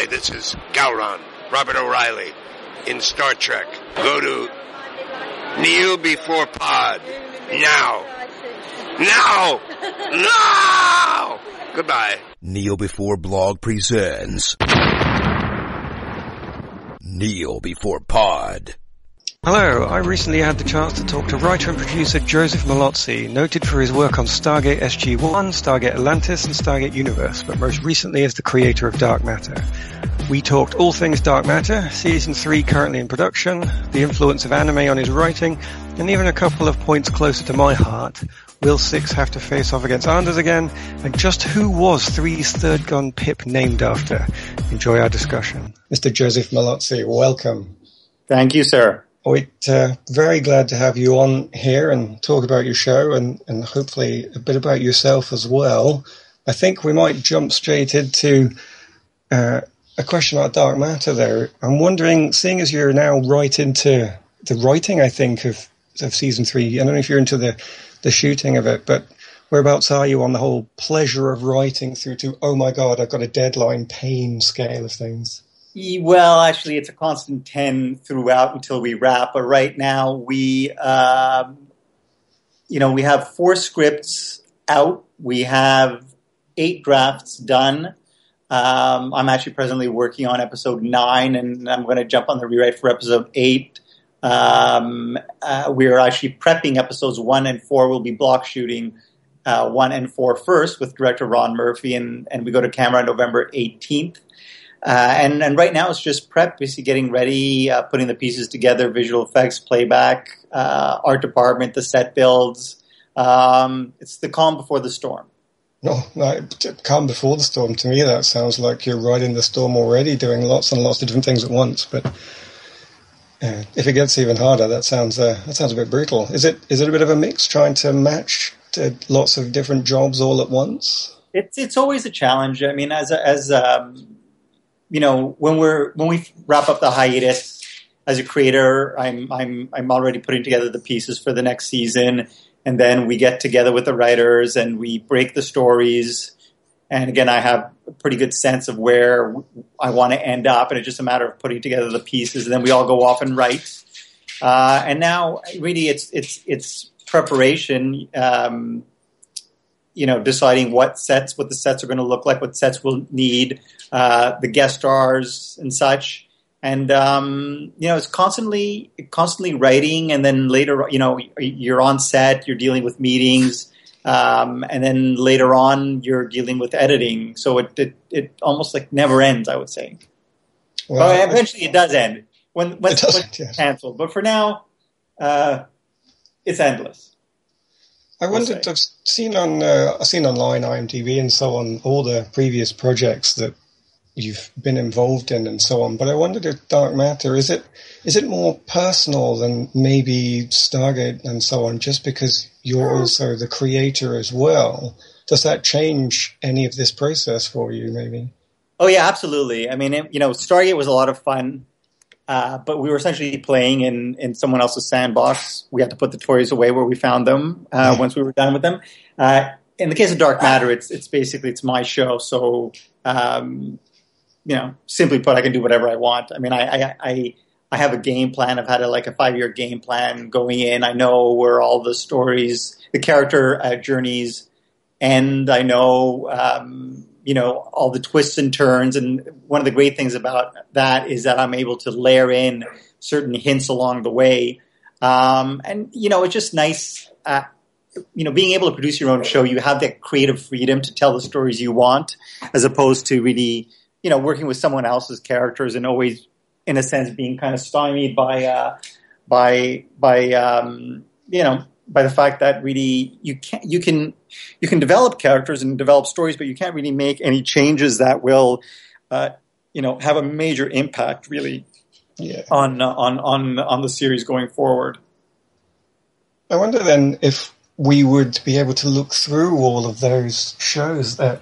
Hi, this is Gowron, Robert O'Reilly, in Star Trek. Go to Kneel Before Pod. Now. Now! Now! Goodbye. Kneel Before Blog presents Kneel Before Pod. Hello, I recently had the chance to talk to writer and producer Joseph Mallozzi, noted for his work on Stargate SG-1, Stargate Atlantis, and Stargate Universe, but most recently as the creator of Dark Matter. We talked all things Dark Matter, Season 3 currently in production, the influence of anime on his writing, and even a couple of points closer to my heart. Will Six have to face off against Anders again? And just who was 3's third gun Pip named after? Enjoy our discussion. Mr. Joseph Mallozzi, welcome. Thank you, sir. We're very glad to have you on here and talk about your show and hopefully a bit about yourself as well. I think we might jump straight into a question about Dark Matter there. I'm wondering, seeing as you're now right into the writing, I think, of Season 3, I don't know if you're into the shooting of it, but whereabouts are you on the whole pleasure of writing through to, oh my God, I've got a deadline pain scale of things? Well, actually, it's a constant 10 throughout until we wrap. But right now, we have 4 scripts out. We have 8 drafts done. I'm actually presently working on episode 9, and I'm going to jump on the rewrite for episode 8. We are actually prepping episodes 1 and 4. We'll be block shooting 1 and 4 first with director Ron Murphy, and we go to camera on November 18th. And right now it's just prep, basically getting ready, putting the pieces together, visual effects, playback, art department, the set builds. It's the calm before the storm. No, calm before the storm. To me, that sounds like you're riding the storm already, doing lots and lots of different things at once. But if it gets even harder, that sounds a bit brutal. Is it a bit of a mix, trying to match to lots of different jobs all at once? It's always a challenge. I mean, when we wrap up the hiatus as a creator, I'm already putting together the pieces for the next season, and then we get together with the writers and we break the stories. And again, I have a pretty good sense of where I want to end up, and it's just a matter of putting together the pieces, and then we all go off and write. And now, really, it's preparation. Deciding what the sets are going to look like, what sets we'll need, the guest stars and such. And, it's constantly writing. And then later, you're on set, you're dealing with meetings. And then later on, you're dealing with editing. So it almost like never ends, I would say. Well, but eventually it does end when it's canceled. But for now, it's endless. I wondered, I've seen online, IMDb and so on, all the previous projects that you've been involved in and so on, but I wondered if Dark Matter, is it more personal than maybe Stargate and so on, just because you're also the creator as well? Does that change any of this process for you, maybe? Oh, yeah, absolutely. I mean, Stargate was a lot of fun. But we were essentially playing in someone else's sandbox. We had to put the toys away where we found them once we were done with them. In the case of Dark Matter, it's my show. So, simply put, I can do whatever I want. I mean, I have a game plan. I've had a 5-year game plan going in. I know where all the stories, the character journeys end. I know all the twists and turns. And one of the great things about that is that I'm able to layer in certain hints along the way. It's just nice, being able to produce your own show. You have that creative freedom to tell the stories you want, as opposed to really, working with someone else's characters and always, in a sense, being kind of stymied by the fact that really you can develop characters and develop stories, but you can't really make any changes that will, have a major impact really on the series going forward. I wonder then if we would be able to look through all of those shows the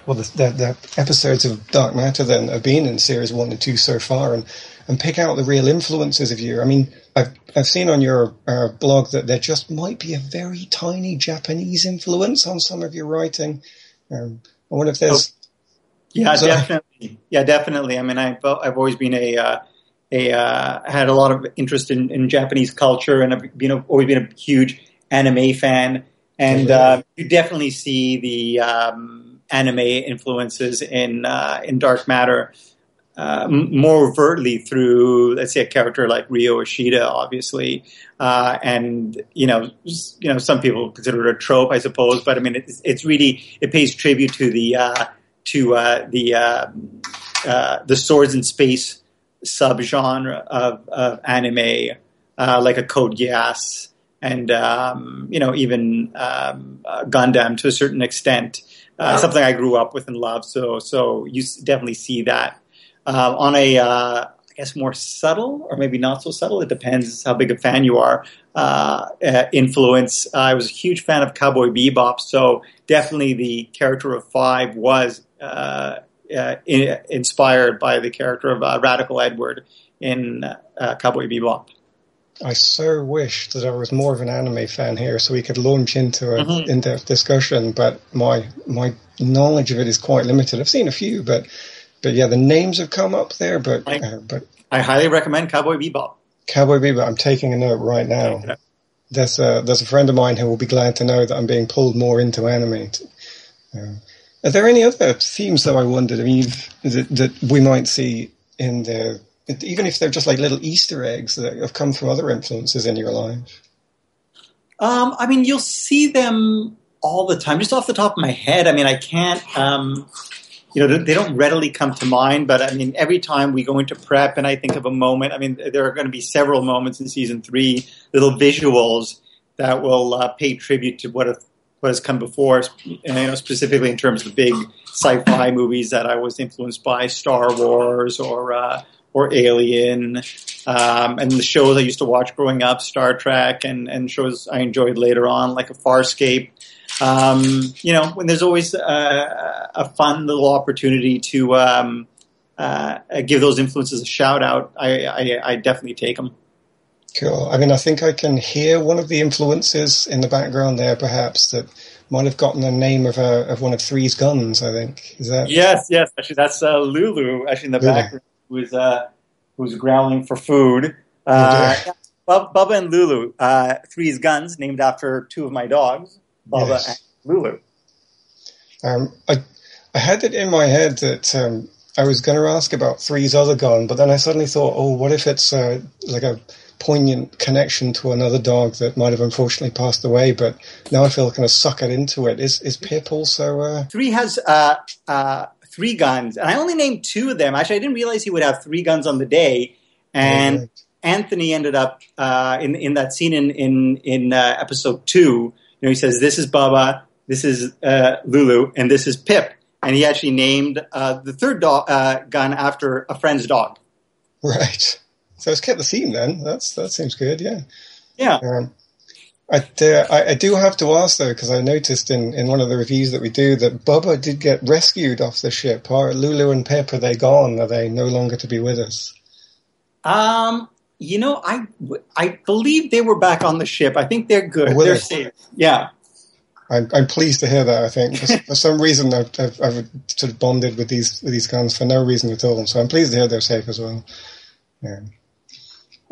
episodes of Dark Matter then have been in series 1 and 2 so far and pick out the real influences of you. I mean, I've seen on your blog that there just might be a very tiny Japanese influence on some of your writing. I wonder if there's Yeah, definitely. Yeah, definitely. I mean, I've always been had a lot of interest in Japanese culture, and I've always been a huge anime fan. And you definitely see the anime influences in Dark Matter more overtly through, let's say, a character like Ryo Ishida, obviously. And some people consider it a trope, I suppose. But I mean, it's really, it pays tribute to the swords and space subgenre of anime, like a Code Geass and even Gundam to a certain extent. Something I grew up with and loved. So you definitely see that on a I guess more subtle or maybe not so subtle. It depends how big a fan you are. Influence. I was a huge fan of Cowboy Bebop, so definitely the character of Five was inspired by the character of Radical Edward in Cowboy Bebop. I so wish that I was more of an anime fan here so we could launch into an in-depth discussion, but my knowledge of it is quite limited. I've seen a few, but yeah, the names have come up there, but I highly recommend Cowboy Bebop. Cowboy Bebop, I'm taking a note right now. Yeah. There's a friend of mine who will be glad to know that I'm being pulled more into anime. Are there any other themes that I wondered, I mean, that we might see in the, even if they're just like little Easter eggs that have come from other influences in your life? I mean, you'll see them all the time. Just off the top of my head, I mean, I can't, they don't readily come to mind, but I mean, every time we go into prep and I think of a moment, I mean, there are going to be several moments in season 3, little visuals that will pay tribute to what has come before, specifically in terms of big sci-fi movies that I was influenced by, Star Wars or Alien, and the shows I used to watch growing up, Star Trek, and shows I enjoyed later on, like a Farscape. When there's always a fun little opportunity to give those influences a shout out, I definitely take them. Cool. I mean, I think I can hear one of the influences in the background there, perhaps, that might have gotten the name of one of Three's guns, I think. Is that? Yes. Actually, that's Lulu, actually, in the background, who's growling for food. Bubba and Lulu, Three's guns, named after two of my dogs, Bubba and Lulu. I had it in my head that I was going to ask about Three's other gun, but then I suddenly thought, what if it's like a poignant connection to another dog that might have unfortunately passed away, but now I feel kind of suckered into it. Is Pip also... Three has 3 guns, and I only named 2 of them. Actually, I didn't realize he would have 3 guns on the day, and Anthony ended up in that scene in episode 2. He says, "This is Bubba, this is Lulu, and this is Pip," and he actually named the third gun after a friend's dog. Right. So it's kept the theme then. That seems good. Yeah. Yeah. I do have to ask though, because I noticed in one of the reviews that we do that Bubba did get rescued off the ship. Are Lulu and Pip, are they gone? Are they no longer to be with us? I believe they were back on the ship. I think they're good. They're safe. Yeah. I'm pleased to hear that. I think for some reason I've sort of bonded with these guns for no reason at all. So I'm pleased to hear they're safe as well. Yeah.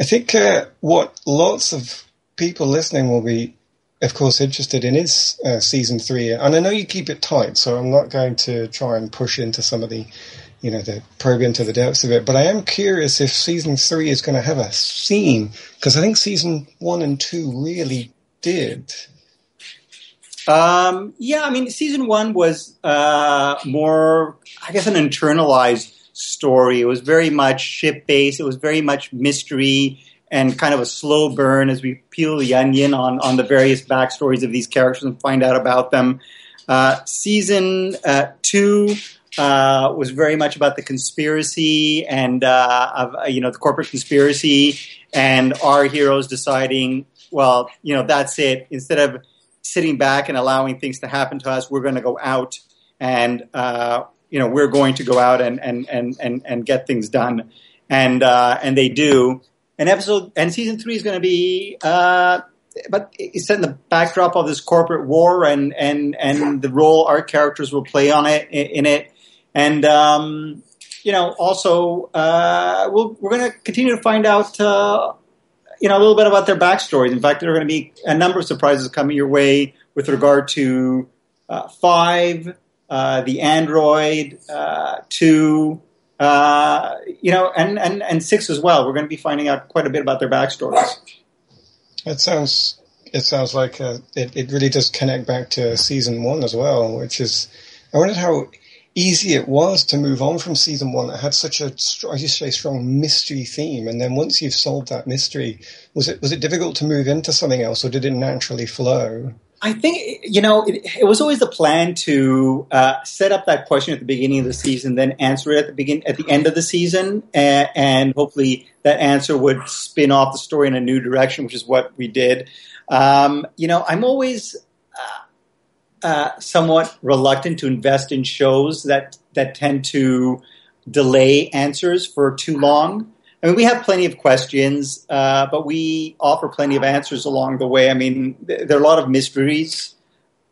I think what lots of people listening will be, of course, interested in is season 3. And I know you keep it tight, so I'm not going to try and push into some of the probe into the depths of it. But I am curious if season 3 is going to have a theme, because I think season 1 and 2 really did. I mean, season 1 was more, I guess, an internalized story. It was very much ship-based. It was very much mystery and kind of a slow burn as we peel the onion on the various backstories of these characters and find out about them. Season 2 was very much about the conspiracy and the corporate conspiracy, and our heroes deciding, well, that's it. Instead of sitting back and allowing things to happen to us, we're going to go out and we're going to go out and get things done, and they do. And season 3 is going to be, but it's set in the backdrop of this corporate war and the role our characters will play in it. And also we're going to continue to find out a little bit about their backstories. In fact, there are going to be a number of surprises coming your way with regard to 5, the Android, 2, and 6 as well. We're going to be finding out quite a bit about their backstories. It sounds like it really does connect back to season 1 as well, which is, I wondered how easy it was to move on from season 1 that had such a, as you say, strong mystery theme. And then once you've solved that mystery, was it difficult to move into something else, or did it naturally flow? I think, it was always the plan to set up that question at the beginning of the season, then answer it at the end of the season, and hopefully that answer would spin off the story in a new direction, which is what we did. I'm always somewhat reluctant to invest in shows that tend to delay answers for too long. I mean, we have plenty of questions, but we offer plenty of answers along the way. I mean, there are a lot of mysteries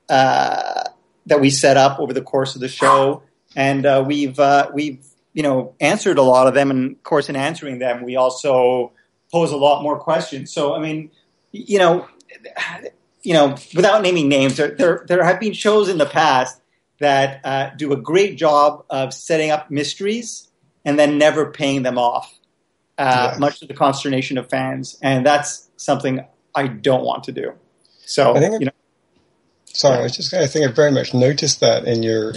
that we set up over the course of the show, and we've answered a lot of them. And of course, in answering them, we also pose a lot more questions. So, I mean, without naming names, there have been shows in the past that do a great job of setting up mysteries and then never paying them off. Much to the consternation of fans, and that's something I don't want to do. So, I think I think I very much noticed that in your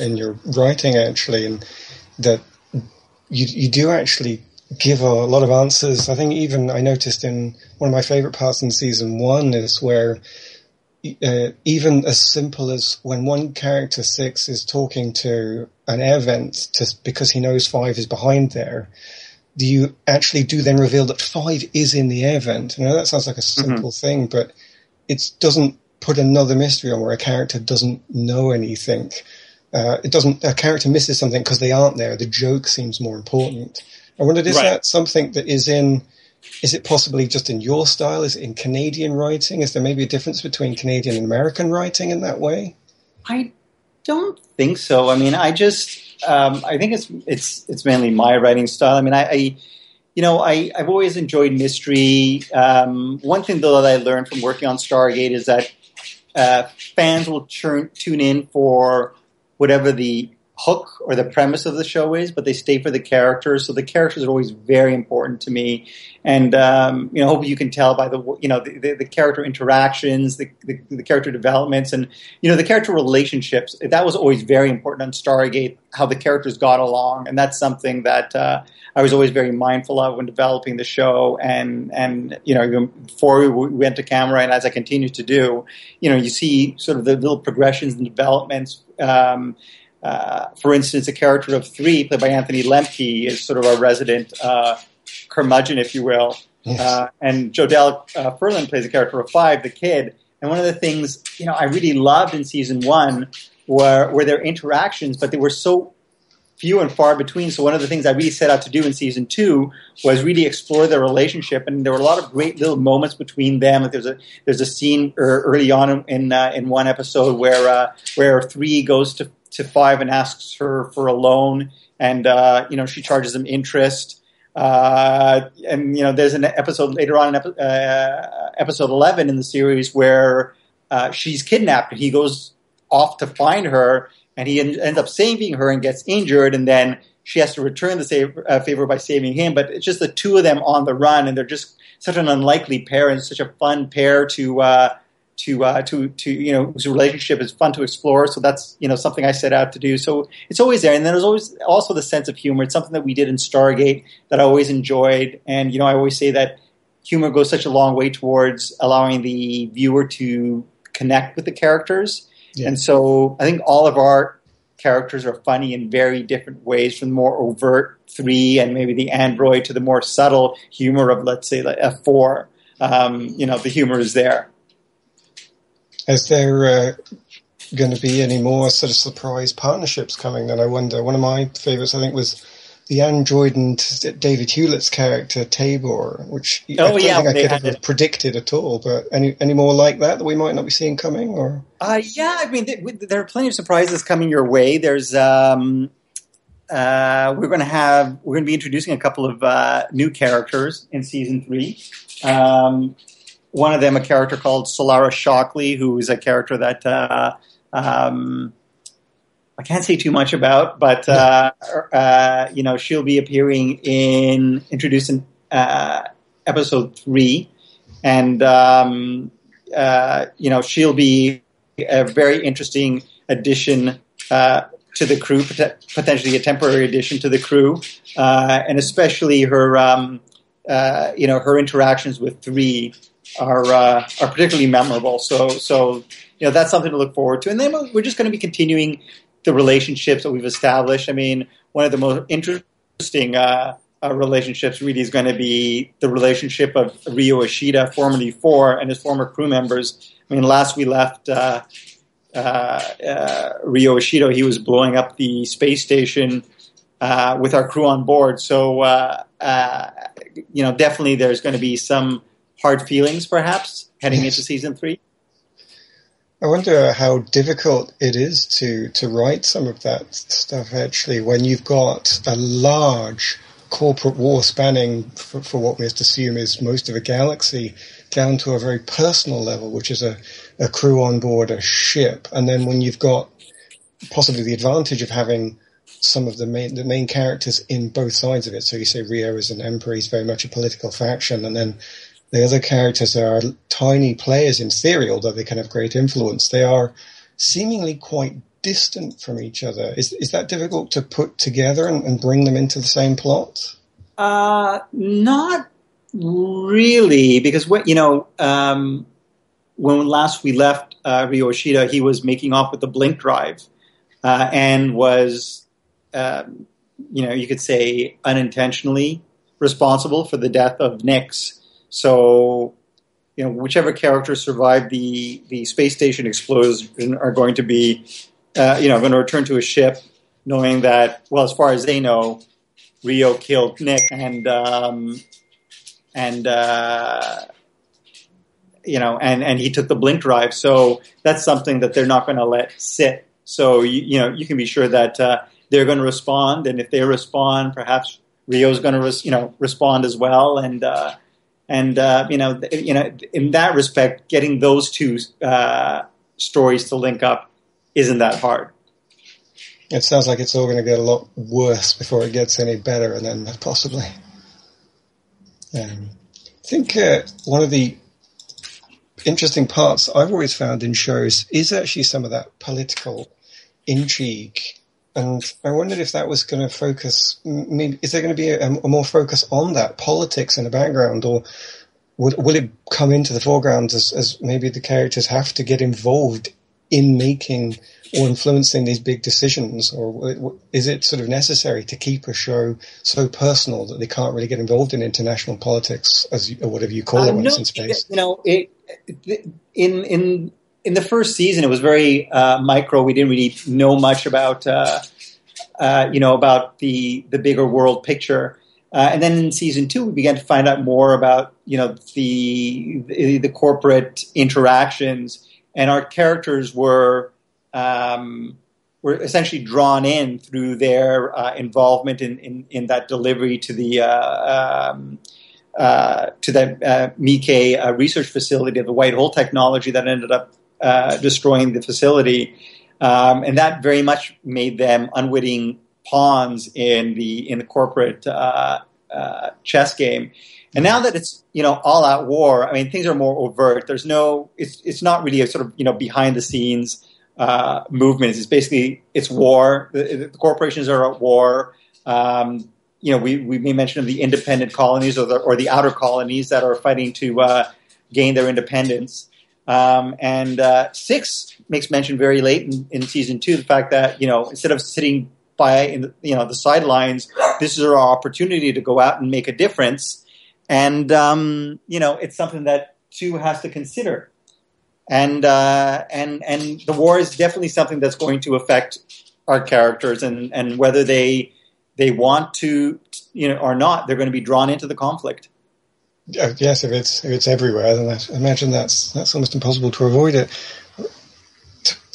writing, actually, and that you do actually give a lot of answers. I think even I noticed in one of my favorite parts in season 1 is where even as simple as when one character 6 is talking to an air vent because he knows 5 is behind there. You actually do then reveal that 5 is in the air vent. I know that sounds like a simple thing, but it doesn't put another mystery on where a character doesn't know anything. A character misses something because they aren't there. The joke seems more important. I wondered, is that something that is it possibly just in your style? Is it in Canadian writing? Is there maybe a difference between Canadian and American writing in that way? I don't think so. I mean, I think it's mainly my writing style. I mean, I've always enjoyed mystery. One thing though that I learned from working on Stargate is that fans will tune in for whatever the hook or the premise of the show is, but they stay for the characters. So the characters are always very important to me. And, hopefully you can tell by the character interactions, the character developments, and, the character relationships. That was always very important on Stargate, how the characters got along. And that's something that I was always very mindful of when developing the show. And before we went to camera, and as I continue to do, you see sort of the little progressions and developments. For instance, the character of 3, played by Anthony Lemke, is sort of our resident curmudgeon, if you will. Yes. And Jodelle Ferland plays the character of 5, the kid. And one of the things I really loved in season 1 were their interactions, but they were so few and far between. So one of the things I really set out to do in season 2 was really explore their relationship, and there were a lot of great little moments between them. There's a scene early on in one episode where 3 goes to 5 and asks her for a loan, and she charges him interest. And there's an episode later on in episode 11 in the series where she's kidnapped, and he goes off to find her, and he ends up saving her and gets injured, and then she has to return the favor by saving him. But it's just the two of them on the run, and they're just such an unlikely pair, and such a fun pair to whose relationship is fun to explore. So that's, something I set out to do. So it's always there. And then there's always also the sense of humor. It's something that we did in Stargate that I always enjoyed. And, I always say that humor goes such a long way towards allowing the viewer to connect with the characters. Yeah. And so I think all of our characters are funny in very different ways, from the more overt 3 and maybe the android to the more subtle humor of, let's say, like F4. The humor is there. Is there going to be any more sort of surprise partnerships coming? Then I wonder. One of my favourites, I think, was the android and David Hewlett's character Tabor, which I don't think I could have predicted at all. But any more like that we might not be seeing coming? Or I mean, there are plenty of surprises coming your way. There's we're going to be introducing a couple of new characters in season 3. One of them, a character called Solara Shockley, who is a character that I can't say too much about, but she'll be appearing introduced in episode 3, and she'll be a very interesting addition to the crew, potentially a temporary addition to the crew, and especially her interactions with 3 are particularly memorable. So that's something to look forward to. And then we're just going to be continuing the relationships that we've established. I mean, one of the most interesting relationships really is going to be the relationship of Ryo Ishida, formerly 4, and his former crew members. I mean, last we left Ryo Ishida, he was blowing up the space station with our crew on board. So, definitely there's going to be some hard feelings, perhaps, heading into season 3. I wonder how difficult it is to write some of that stuff, actually, when you've got a large corporate war spanning for what we have to assume is most of a galaxy, down to a very personal level, which is a crew on board a ship. And then when you've got possibly the advantage of having some of the main characters in both sides of it. So you say Rio is an emperor, he's very much a political faction, and then the other characters are tiny players in theory, although they can have great influence. They are seemingly quite distant from each other. Is that difficult to put together and bring them into the same plot? Not really, because when last we left Ryo Ishida, he was making off with the blink drive and was, you could say, unintentionally responsible for the death of Nix. So, whichever characters survived the space station explosion are going to be, going to return to a ship, knowing that, well, as far as they know, Rio killed Nick, and he took the blink drive. So that's something that they're not going to let sit. So you can be sure that they're going to respond, and if they respond, perhaps Rio's going to respond as well, and in that respect, getting those two stories to link up isn't that hard. It sounds like it's all going to get a lot worse before it gets any better, and then possibly. I think one of the interesting parts I've always found in shows is actually some of that political intrigue. And I wondered if that was going to focus, is there going to be a more focus on that, politics in the background, or will it come into the foreground as maybe the characters have to get involved in making or influencing these big decisions, or is it sort of necessary to keep a show so personal that they can't really get involved in international politics, or whatever you call it when it's in space? In the first season, it was very micro. We didn't really know much about about the bigger world picture. And then in season 2, we began to find out more about the corporate interactions, and our characters were essentially drawn in through their involvement in that delivery to the Mikkei research facility of the white hole technology that ended up destroying the facility, and that very much made them unwitting pawns in the corporate chess game. And now that it's all out war, I mean, things are more overt. There's it's not really a sort of behind the scenes movement. It's basically it's war. The corporations are at war. We may mention the independent colonies or the outer colonies that are fighting to gain their independence. And 6 makes mention very late in season 2 the fact that instead of sitting by the sidelines, this is our opportunity to go out and make a difference. And it's something that 2 has to consider. And the war is definitely something that's going to affect our characters, and whether they want to or not, they're going to be drawn into the conflict. Yes, if it's everywhere, then I imagine that's almost impossible to avoid it.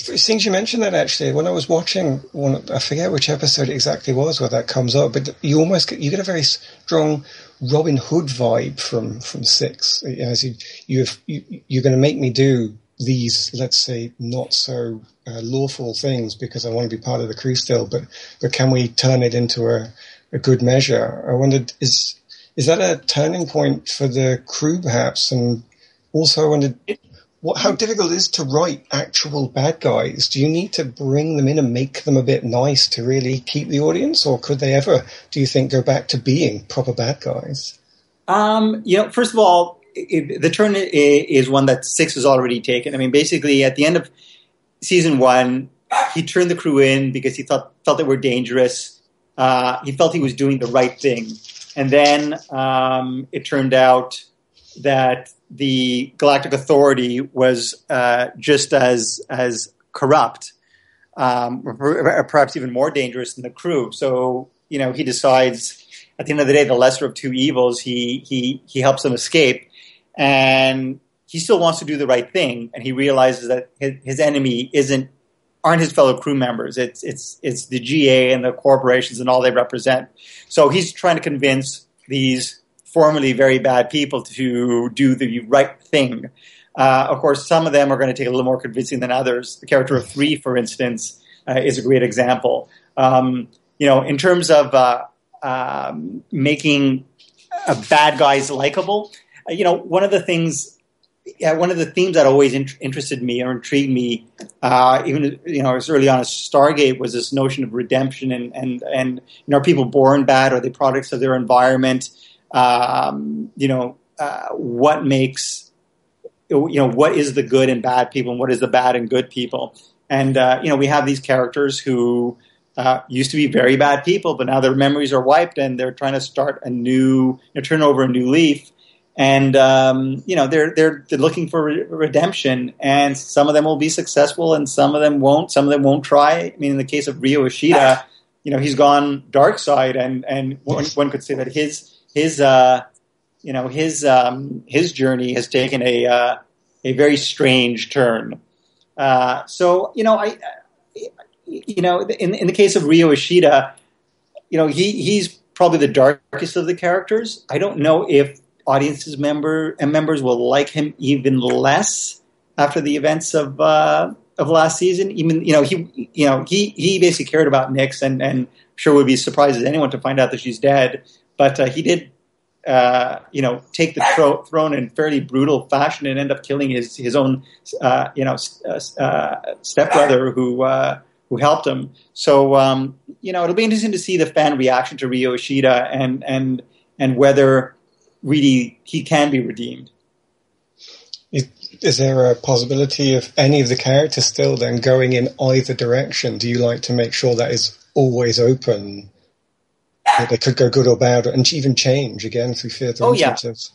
Since you mentioned that, actually, when I was watching one, I forget which episode it exactly was where that comes up, but you get a very strong Robin Hood vibe from Six. As you're going to make me do these, let's say, not so lawful things because I want to be part of the crew still, but can we turn it into a good measure? I wondered, is that a turning point for the crew, perhaps? And also, I wondered how difficult it is to write actual bad guys. Do you need to bring them in and make them a bit nice to really keep the audience, or could they ever, do you think, go back to being proper bad guys? First of all, the turn is one that Six has already taken. I mean, basically, at the end of season 1, he turned the crew in because he felt they were dangerous. He felt he was doing the right thing. And then it turned out that the Galactic Authority was just as corrupt, or perhaps even more dangerous than the crew. So, he decides at the end of the day, the lesser of two evils, he helps them escape. And he still wants to do the right thing. And he realizes that his enemy aren't his fellow crew members. It's the GA and the corporations and all they represent. So he's trying to convince these formerly very bad people to do the right thing. Of course, some of them are going to take a little more convincing than others. The character of 3, for instance, is a great example. In terms of making bad guys likable, one of the themes that always interested me or intrigued me, even as early on as Stargate, was this notion of redemption and are people born bad? Are they products of their environment? What makes what is the good and bad people, and what is the bad and good people? And we have these characters who used to be very bad people, but now their memories are wiped, and they're trying to start a new, turn over a new leaf. And they're looking for redemption, and some of them will be successful, and some of them won't. Some of them won't try. I mean, in the case of Ryo Ishida, he's gone dark side, and one could say that his journey has taken a very strange turn. In the case of Ryo Ishida, he's probably the darkest of the characters. I don't know if audiences members will like him even less after the events of last season. Even he basically cared about Nyx, and I'm sure would be surprised as anyone to find out that she's dead. But he did take the throne in fairly brutal fashion and end up killing his own stepbrother who helped him. So it'll be interesting to see the fan reaction to Ryo Ishida and whether really he can be redeemed. Is there a possibility of any of the characters still then going in either direction? Do you like to make sure that is always open? That they could go good or bad, and even change again through further instances?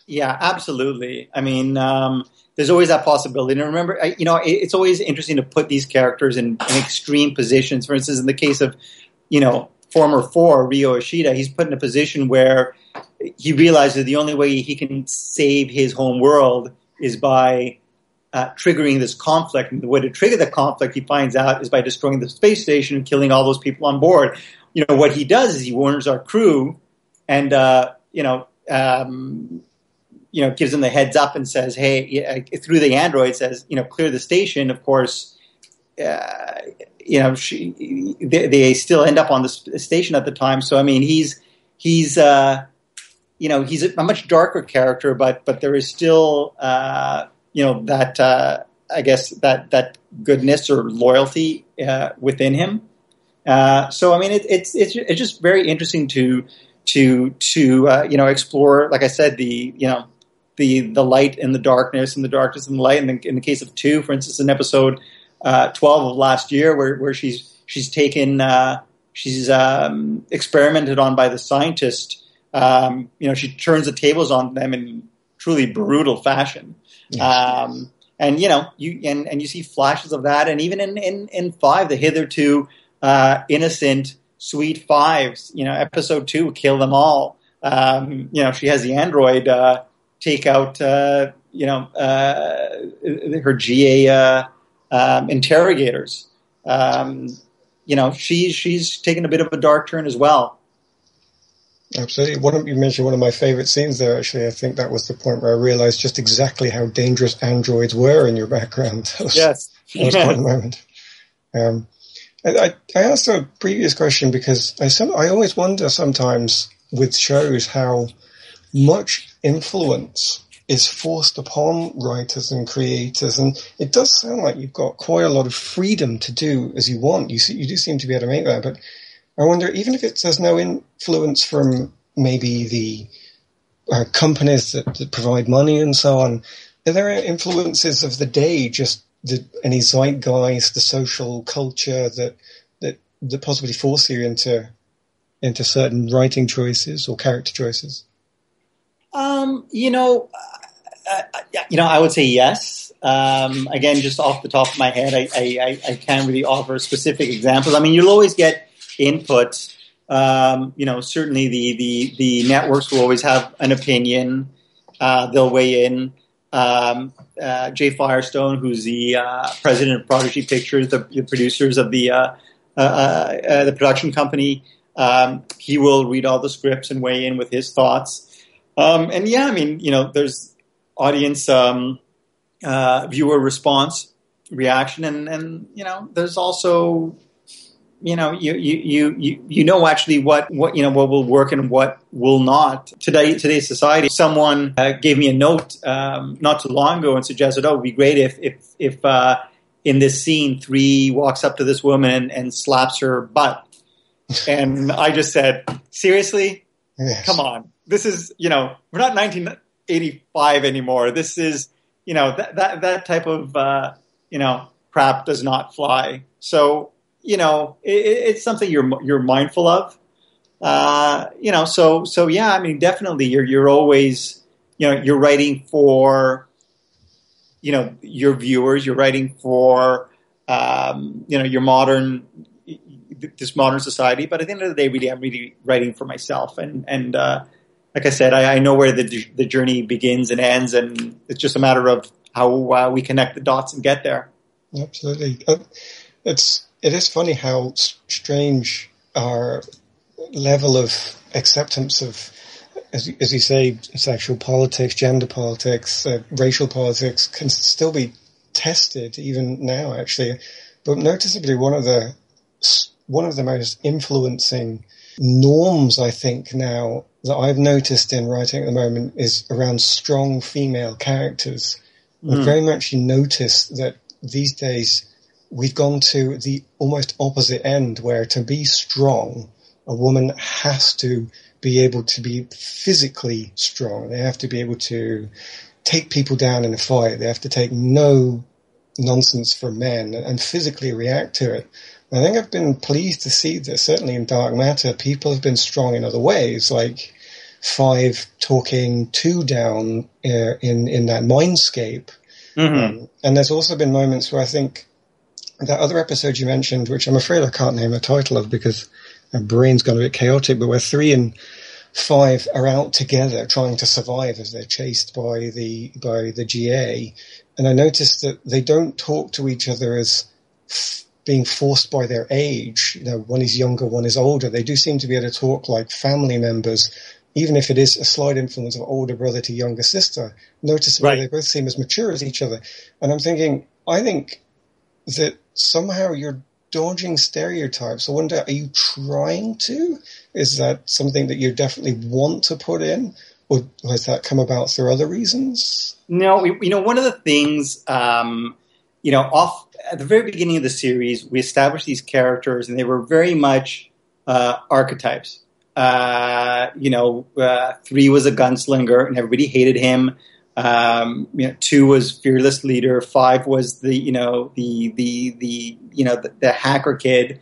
Yeah, absolutely. I mean, there's always that possibility. And remember, it's always interesting to put these characters in extreme positions. For instance, in the case of, former 4, Ryo Ishida, he's put in a position where he realizes the only way he can save his home world is by triggering this conflict. And the way to trigger the conflict, he finds out, is by destroying the space station and killing all those people on board. What he does is he warns our crew and, gives them the heads up and says, hey, through the android says, clear the station. Of course, they still end up on the station at the time. So, I mean, he's a much darker character, but there is still, that, I guess that goodness or loyalty, within him. So, I mean, it's just very interesting to explore, like I said, the light and the darkness and the darkness and the light. And in the case of 2, for instance, in episode 12 of last year, where she's taken, she's experimented on by the scientist. She turns the tables on them in truly brutal fashion. Yes. And you see flashes of that, and even in 5, the hitherto innocent, sweet 5s. Episode 2, kill them all. She has the android take out, her GA interrogators. She's taken a bit of a dark turn as well. Absolutely. You mentioned one of my favorite scenes there, actually. I think that was the point where I realized just exactly how dangerous androids were in your background. That was quite a moment. I asked a previous question because I always wonder sometimes with shows how much influence is forced upon writers and creators, and it does sound like you've got quite a lot of freedom to do as you want. You do seem to be able to make that, but I wonder, even if there's no influence from maybe the companies that provide money and so on, are there influences of the day, just any zeitgeist, the social culture that possibly force you into certain writing choices or character choices? I would say yes. Again, just off the top of my head, I can't really offer specific examples. I mean, you'll always get input. Certainly the networks will always have an opinion. They'll weigh in. Jay Firestone, who's the president of Prodigy Pictures, the producers of the production company, he will read all the scripts and weigh in with his thoughts. There's audience viewer response, reaction, and there's also actually what will work and what will not. Today's society. Someone gave me a note not too long ago and suggested, it'd be great if in this scene 3 walks up to this woman and slaps her butt, and I just said, seriously, yes. Come on, this is we're not 1985 anymore. This is that type of crap does not fly. So. It's something you're mindful of, so yeah, I mean, definitely you're always, you're writing for, your viewers, you're writing for, this modern society, but at the end of the day, really, I'm really writing for myself. And like I said, I know where the journey begins and ends, and it's just a matter of how we connect the dots and get there. Absolutely. It is funny how strange our level of acceptance of, as you say, sexual politics, gender politics, racial politics can still be tested even now, actually. But noticeably, one of the most influencing norms, I think, now that I've noticed in writing at the moment is around strong female characters. I very much notice that these days we've gone to the almost opposite end, where to be strong, a woman has to be able to be physically strong. They have to be able to take people down in a fight. They have to take no nonsense from men and physically react to it. And I think I've been pleased to see that certainly in Dark Matter, people have been strong in other ways, like 5 talking 2 down in that mindscape. Mm-hmm. And there's also been moments where I think that other episode you mentioned, which I'm afraid I can't name a title of because my brain's gone a bit chaotic, but where 3 and 5 are out together trying to survive as they're chased by the GA. And I noticed that they don't talk to each other as being forced by their age. One is younger, one is older. They do seem to be able to talk like family members, even if it is a slight influence of older brother to younger sister. Noticeably, right. They both seem as mature as each other. And I'm thinking, I think that somehow you're dodging stereotypes. I wonder, are you trying to? Is that something that you definitely want to put in? Or has that come about through other reasons? No, one of the things, off at the very beginning of the series, we established these characters, and they were very much archetypes. 3 was a gunslinger, and everybody hated him. 2 was fearless leader. 5 was the hacker kid,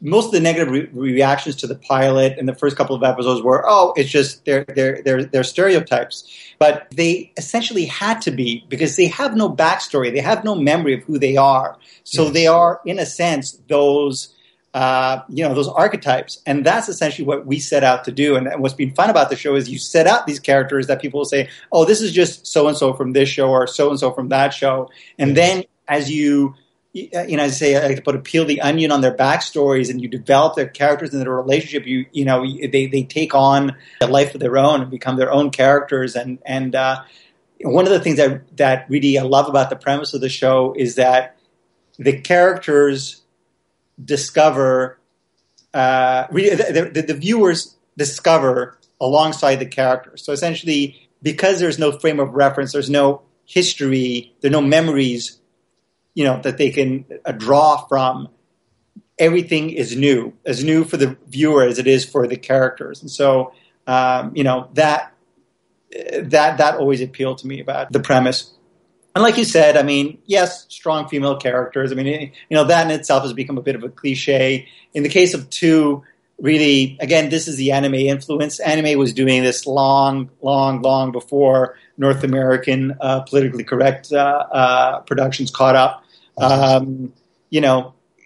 most of the negative reactions to the pilot in the first couple of episodes were, it's just they're stereotypes. But they essentially had to be, because they have no backstory, they have no memory of who they are. So They are, in a sense, those those archetypes. And that's essentially what we set out to do. And what's been fun about the show is you set out these characters that people will say, oh, this is just so-and-so from this show or so-and-so from that show. And then as you as I say, I like to peel the onion on their backstories and you develop their characters and their relationship, they take on a life of their own and become their own characters. And one of the things that really I love about the premise of the show is that the characters discover, the viewers discover alongside the characters. So essentially, because there's no frame of reference, there's no history, there are no memories, that they can draw from. Everything is new, as new for the viewer as it is for the characters. And so, that always appealed to me about the premise. And like you said, I mean, yes, strong female characters. I mean, that in itself has become a bit of a cliche. In the case of 2, really, again, this is the anime influence. Anime was doing this long before North American politically correct productions caught up.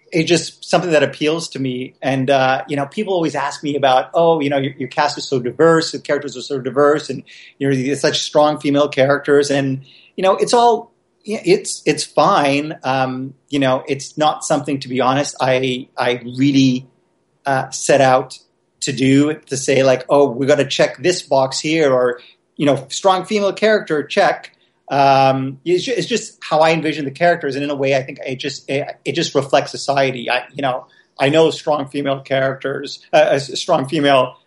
It's just something that appeals to me. And, people always ask me about, your cast is so diverse, the characters are so diverse, and you're such strong female characters. And, it's all, it's fine. It's not something, to be honest, I really set out to do, to say like, oh, we got to check this box here, or, strong female character, check. It's just how I envision the characters, and in a way, I think it just reflects society. I know strong female characters, strong female,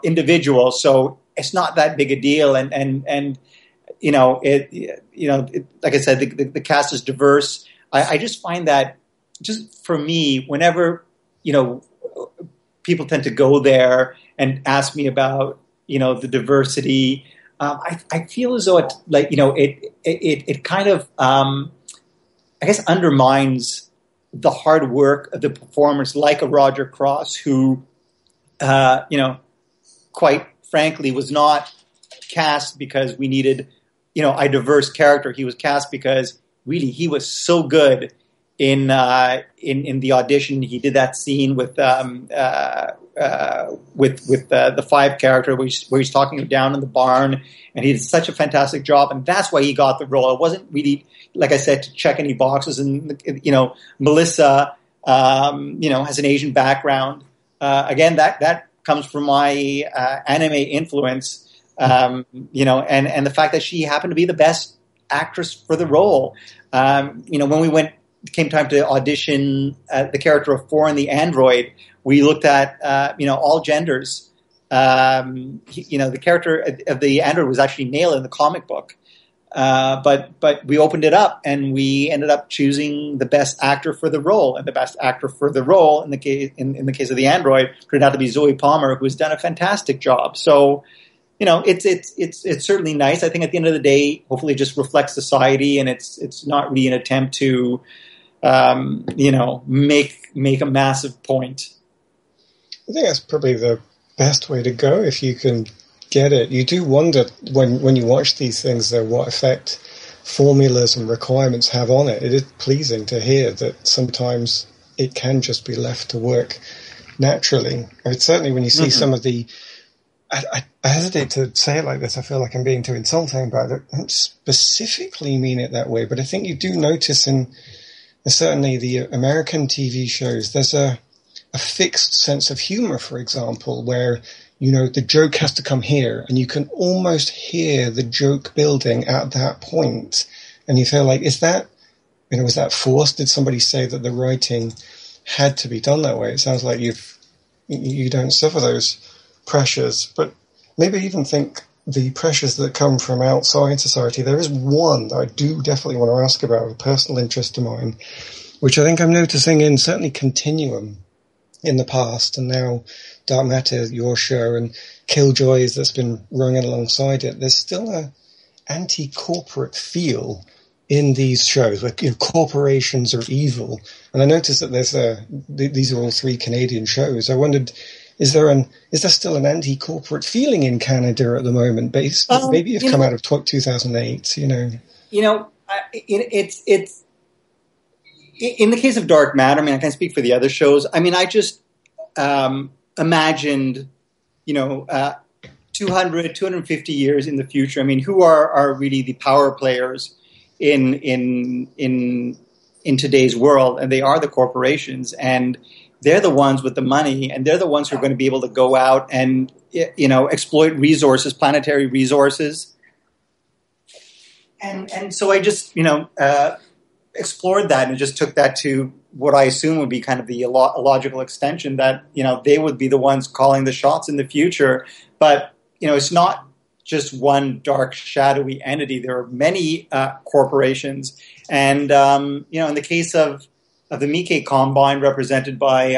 individuals, so it's not that big a deal. And like I said, the cast is diverse. I just find that, just for me, whenever people tend to go there and ask me about the diversity. I feel as though it kind of I guess undermines the hard work of the performers like a Roger Cross, who quite frankly was not cast because we needed a diverse character. He was cast because really he was so good in the audition. He did that scene with the 5 character where he's talking down in the barn, and he did such a fantastic job, and that's why he got the role. It wasn't really, like I said, to check any boxes. And Melissa, has an Asian background. Again, that comes from my anime influence. And the fact that she happened to be the best actress for the role. When came time to audition the character of 4 in the android, we looked at all genders. The character of the android was actually male in the comic book, but we opened it up and we ended up choosing the best actor for the role. And the best actor for the role in the case of the android turned out to be Zoe Palmer, who has done a fantastic job. So it's certainly nice. I think at the end of the day, hopefully, it just reflects society, and it's not really an attempt to make a massive point. I think that's probably the best way to go if you can get it. You do wonder when you watch these things, though, what effect formulas and requirements have on it. It is pleasing to hear that sometimes it can just be left to work naturally. Certainly when you see some of the... I hesitate to say it like this. I feel like I'm being too insulting, but I don't specifically mean it that way. But I think you do notice in certainly the American TV shows, there's a fixed sense of humor, for example, where, the joke has to come here and you can almost hear the joke building at that point. And you feel like, was that forced? Did somebody say that the writing had to be done that way? It sounds like you don't suffer those pressures, but maybe even think the pressures that come from outside society. There is one that I do definitely want to ask about, a personal interest of mine, which I think I'm noticing in certainly Continuum in the past, and now Dark Matter, your show, and Killjoys that's been running alongside it. There's still a anti-corporate feel in these shows where corporations are evil. And I noticed that these are all 3 Canadian shows. I wondered, is there still an anti-corporate feeling in Canada at the moment? Maybe you've come out of 2008, in the case of Dark Matter, I mean, I can't speak for the other shows. I mean, I just imagined, 200, 250 years in the future. I mean, who are really the power players in today's world? And they are the corporations, and they're the ones with the money, and they're the ones who are going to be able to go out and, exploit resources, planetary resources. And so I just, explored that and just took that to what I assume would be kind of the logical extension that, they would be the ones calling the shots in the future. But, it's not just one dark, shadowy entity. There are many corporations. And, in the case of the Mikkei Combine, represented by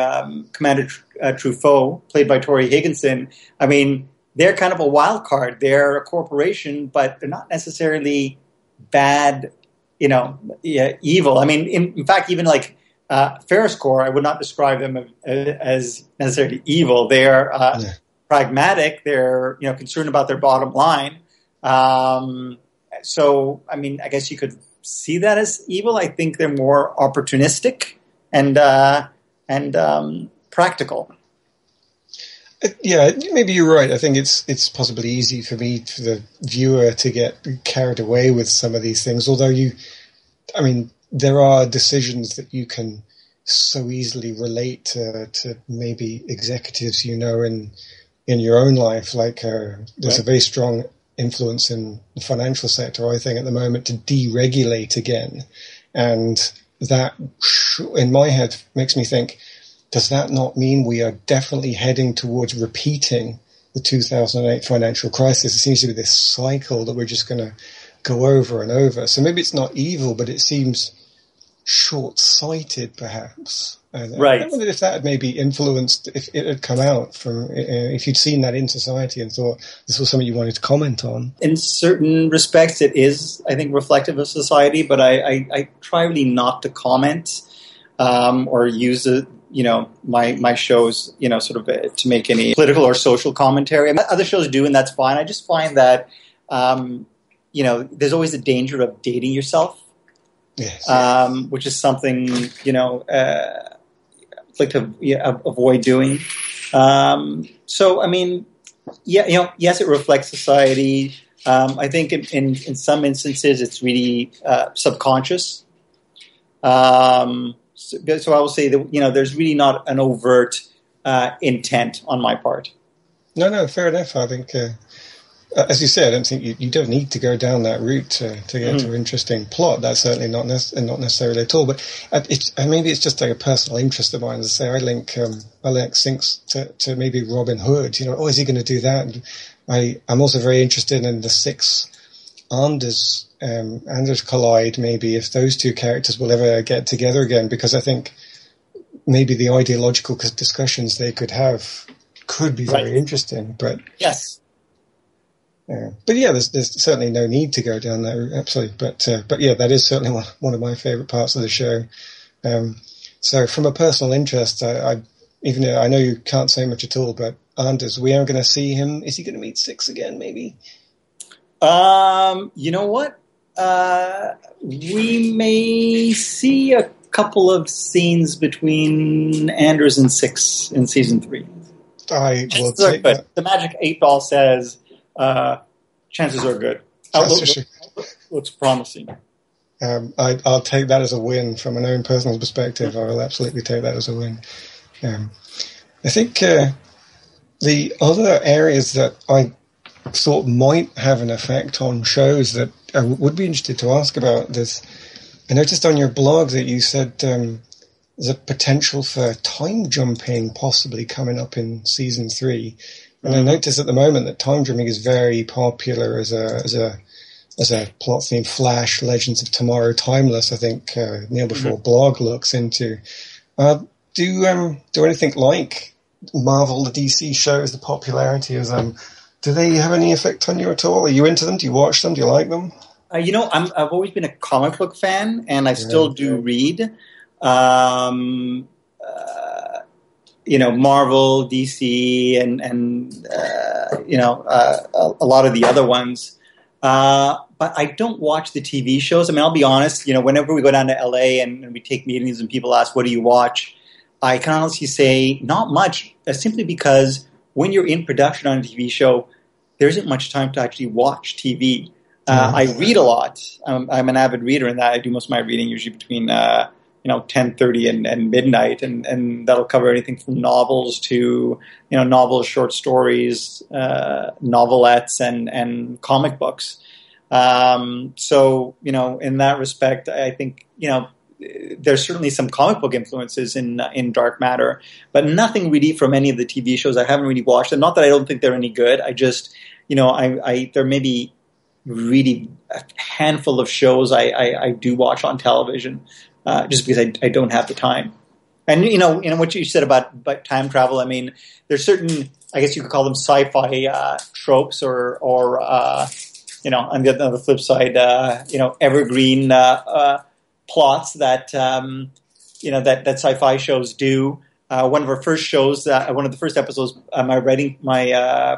Commander Truffaut, played by Tori Higginson, I mean, they're kind of a wild card. They're a corporation, but they're not necessarily bad, evil. I mean, in fact, even like Ferris Corps, I would not describe them as necessarily evil. They're pragmatic. They're concerned about their bottom line. So, I mean, I guess you could see that as evil. I think they're more opportunistic and practical. Yeah, maybe you're right. I think it's possibly easy for the viewer to get carried away with some of these things. Although there are decisions that you can so easily relate to maybe executives in your own life. Like there's a very strong influence in the financial sector, I think, at the moment to deregulate again, and that in my head makes me think, does that not mean we are definitely heading towards repeating the 2008 financial crisis? It seems to be this cycle that we're just going to go over and over. So maybe it's not evil, but it seems short-sighted, perhaps. Right. I wondered if that had maybe influenced, if it had come out from, if you'd seen that in society and thought this was something you wanted to comment on. In certain respects, it is, I think, reflective of society, but I try really not to comment or use it. My shows, sort of to make any political or social commentary. I mean, other shows do, and that's fine. I just find that, there's always a danger of dating yourself, yes. Which is something, like to avoid doing. So, I mean, yes, it reflects society. I think in some instances it's really subconscious. So I will say that, there's really not an overt intent on my part. No, fair enough. I think, as you said, I don't think you don't need to go down that route to get to an interesting plot. That's certainly not necessarily at all. But maybe it's just like a personal interest of mine. As I say, I link Sinks to maybe Robin Hood. Is he going to do that? And I'm also very interested in the 6 Anders collide, maybe, if those two characters will ever get together again, because I think maybe the ideological discussions they could have could be very interesting. But yes, but yeah, there's certainly no need to go down that route, absolutely. But yeah, that is certainly one of my favorite parts of the show. So from a personal interest, even though I know you can't say much at all, but Anders, we are going to see him. Is he going to meet Six again, maybe? You know what? We may see a couple of scenes between Anders and Six in season 3. I will take that. The Magic 8 Ball says chances are good. Looks promising. I'll take that as a win from an own personal perspective. I will absolutely take that as a win. I think the other areas that I thought might have an effect on shows that I would be interested to ask about this. I noticed on your blog that you said there's a potential for time jumping possibly coming up in season 3. And I noticed at the moment that time jumping is very popular as a plot theme. Flash, Legends of Tomorrow, Timeless, I think Neil Before Blog looks into. Do anything like Marvel, the DC shows, the popularity of them, do they have any effect on you at all? Are you into them? Do you watch them? Do you like them? I've always been a comic book fan, and I still do read. Marvel, DC, and a lot of the other ones. But but I don't watch the TV shows. I mean, I'll be honest, whenever we go down to LA and we take meetings and people ask, what do you watch? I can honestly say not much, simply because when you're in production on a TV show, there isn't much time to actually watch TV. I read a lot. I'm an avid reader in that I do most of my reading usually between 10:30 and midnight, and that'll cover anything from novels to novels, short stories, novelettes, and comic books. So in that respect, I think there's certainly some comic book influences in Dark Matter, but nothing really from any of the TV shows. I haven't really watched them. Not that I don't think they're any good. I just there may be really a handful of shows I do watch on television. Just because I don't have the time. And, what you said about time travel, I mean, there's certain, I guess you could call them sci-fi tropes or on the flip side, evergreen plots that, that sci-fi shows do. One of our first shows, one of the first episodes, my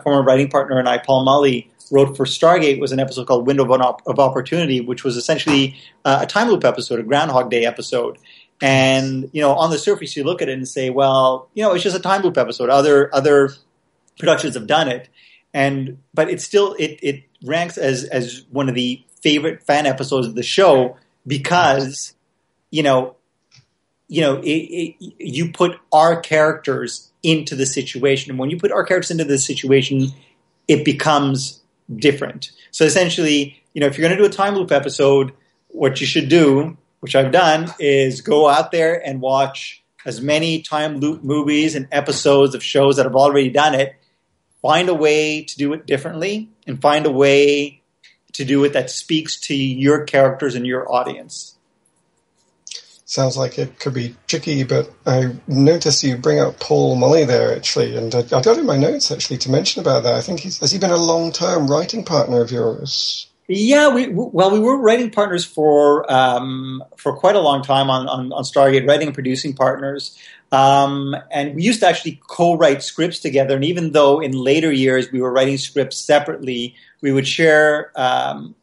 former writing partner and I, Paul Mully, wrote for Stargate was an episode called Window of Opportunity, which was essentially a time loop episode, a Groundhog Day episode. And, on the surface, you look at it and say, well, it's just a time loop episode. Other productions have done it. But it's still, it ranks as one of the favorite fan episodes of the show because, you put our characters into the situation. And when you put our characters into the situation, it becomes different. So essentially, if you're going to do a time loop episode, what you should do, which I've done, is go out there and watch as many time loop movies and episodes of shows that have already done it. Find a way to do it differently and find a way to do it that speaks to your characters and your audience. Sounds like it could be tricky, but I noticed you bring up Paul Mully there, actually, and I got in my notes, actually, to mention about that. I think has he been a long-term writing partner of yours? Yeah, we were writing partners for quite a long time on Stargate, writing and producing partners. And we used to actually co-write scripts together, and even though in later years we were writing scripts separately, we would share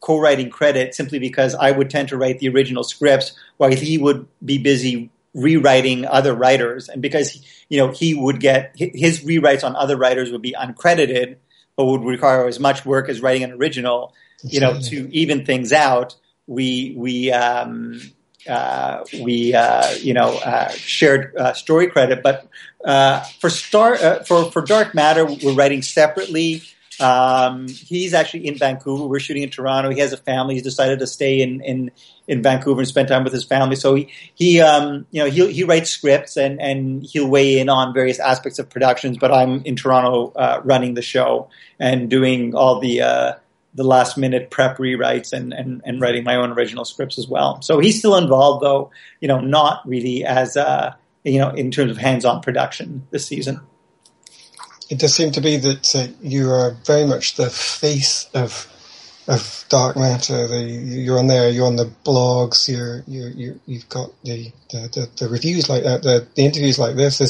co-writing credit simply because I would tend to write the original scripts while he would be busy rewriting other writers. And because, he would get his rewrites on other writers would be uncredited, but would require as much work as writing an original, to even things out, we shared story credit. But for Dark Matter, we're writing separately. He's actually in Vancouver. We're shooting in Toronto. He has a family. He's decided to stay in Vancouver and spend time with his family. So he writes scripts and he'll weigh in on various aspects of productions. But I'm in Toronto running the show and doing all the last minute prep rewrites and writing my own original scripts as well. So he's still involved, though not really as in terms of hands-on production this season. It does seem to be that you are very much the face of Dark Matter. You're on there. You're on the blogs. You've got the reviews like that. The interviews like this.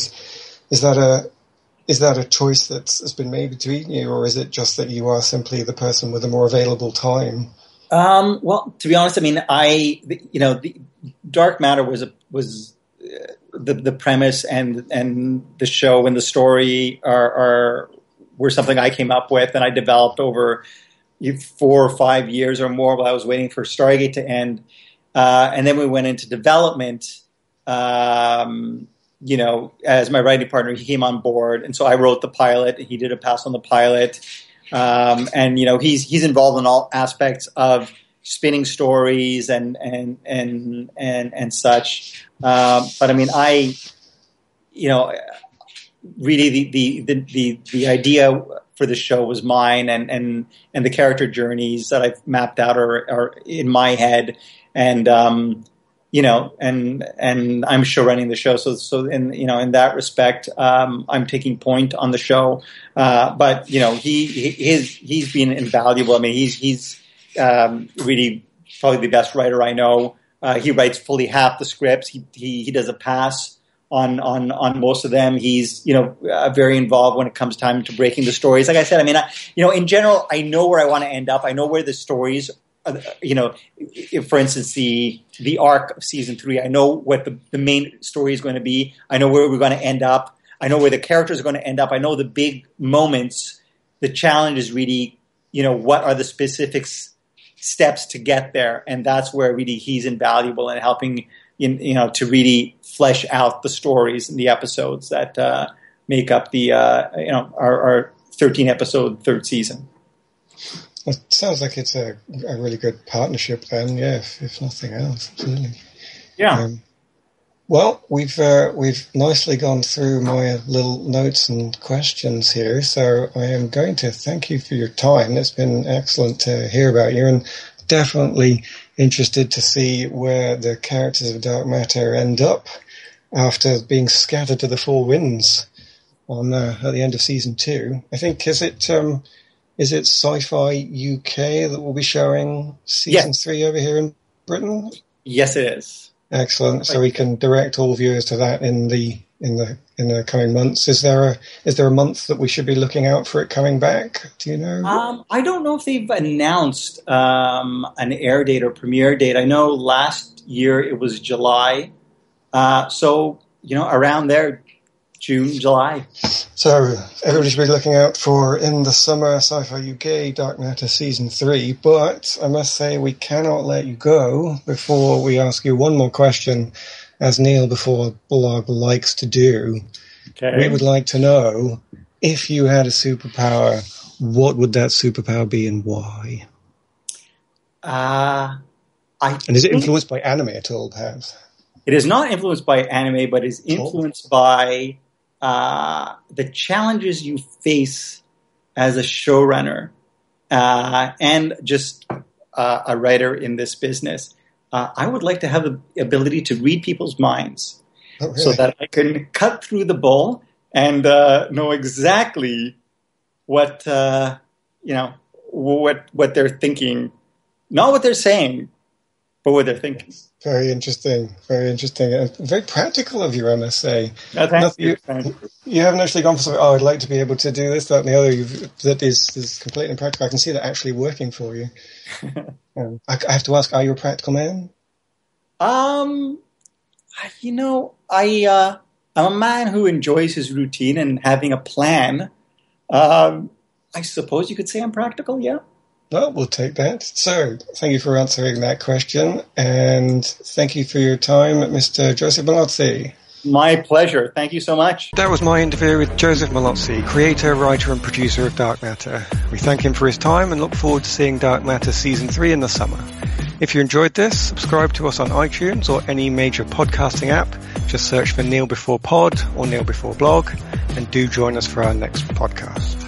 Is that a choice that's been made between you, or is it just that you are simply the person with a more available time? Well, to be honest, I mean, the Dark Matter was the premise and the show and the story were something I came up with and I developed over 4 or 5 years or more while I was waiting for Stargate to end. And then we went into development, as my writing partner, he came on board. And so I wrote the pilot and he did a pass on the pilot. And he's involved in all aspects of spinning stories and such. But I mean, really the idea for the show was mine, and the character journeys that I've mapped out are in my head, and and I'm show running the show. So in that respect, I'm taking point on the show. But he's been invaluable. I mean, he's really probably the best writer I know. He writes fully half the scripts. He does a pass on most of them. He's very involved when it comes time to breaking the stories. Like I said, I mean, in general, I know where I want to end up. I know where the stories if, for instance, the arc of season 3, I know what the main story is going to be. I know where we're going to end up. I know where the characters are going to end up. I know the big moments. The challenge is really, what are the specific steps to get there? And that's where really he's invaluable in helping, to really flesh out the stories and the episodes that make up the, our 13-episode third season. Well, it sounds like it's a really good partnership then, yeah, if nothing else, absolutely. Yeah. Well, we've nicely gone through my little notes and questions here, so I am going to thank you for your time. It's been excellent to hear about you, and definitely interested to see where the characters of Dark Matter end up after being scattered to the four winds at the end of season 2. I think, is it Sci-Fi UK that will be showing season 3 over here in Britain? Yes, it is. Excellent. So we can direct all viewers to that in the coming months. Is there a month that we should be looking out for it coming back? Do you know? I don't know if they've announced an air date or premiere date. I know last year it was July. So around there, June, July. So everybody should be looking out for in the summer Sci-Fi UK Dark Matter season 3. But I must say we cannot let you go before we ask you one more question, as Neil before Blog likes to do. Okay. We would like to know, if you had a superpower, what would that superpower be and why? And is it influenced by anime at all, perhaps? It is not influenced by anime, but is influenced by the challenges you face as a showrunner and just a writer in this business. I would like to have the ability to read people's minds so that I can cut through the bull and know exactly what what they're thinking, not what they're saying, but what they're thinking. Very interesting, and very practical of you, I must say. Thank you. You haven't actually gone for something, I'd like to be able to do this, that, and the other. That is completely impractical. I can see that actually working for you. I have to ask, are you a practical man? I'm a man who enjoys his routine and having a plan. I suppose you could say I'm practical, yeah. Well, we'll take that. So, thank you for answering that question, and thank you for your time, Mr. Joseph Mallozzi. My pleasure. Thank you so much. That was my interview with Joseph Mallozzi, creator, writer, and producer of Dark Matter. We thank him for his time and look forward to seeing Dark Matter Season 3 in the summer. If you enjoyed this, subscribe to us on iTunes or any major podcasting app. Just search for Neil Before Pod or Neil Before Blog, and do join us for our next podcast.